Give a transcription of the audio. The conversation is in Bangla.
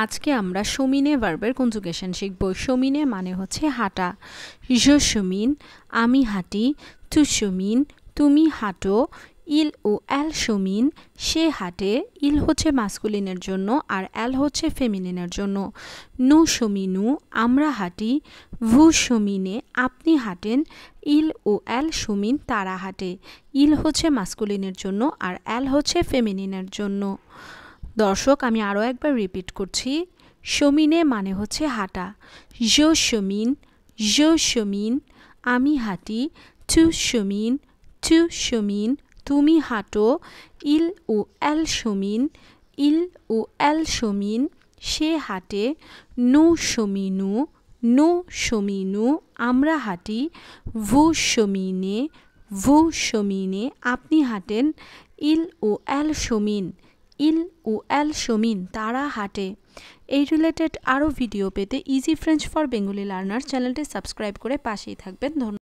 আজকে আমরা শমিনে ভার্বের কনজুগেশন শিখব। শমিনে মানে হচ্ছে হাঁটা। je chemine আমি হাঁটি, tu chemines তুমি হাঁটো, il ও elle chemine সে হাঁটে। il হচ্ছে মাস্কুলিনের জন্য আর elle হচ্ছে ফেমিনিনের জন্য। nous cheminons আমরা হাঁটি, vous cheminez আপনি হাঁটেন, il ও elle chemine তারা হাঁটে। il হচ্ছে মাস্কুলিনের জন্য আর elle হচ্ছে ফেমিনিনের জন্য। দর্শক আমি আরও একবার রিপিট করছি। শমিনে মানে হচ্ছে হাঁটা। je chemine আমি হাঁটি, tu chemines তুমি হাঁটো, il ও elle chemine সে হাঁটে, nous cheminons আমরা হাঁটি, vous cheminez আপনি হাঁটেন, il ও elle chemine তারা হাঁটে। এই রিলেটেড আরও ভিডিও পেতে easy French for Bengali learner চ্যানেলটি সাবস্ক্রাইব করে পাশেই থাকবেন। ধন্যবাদ।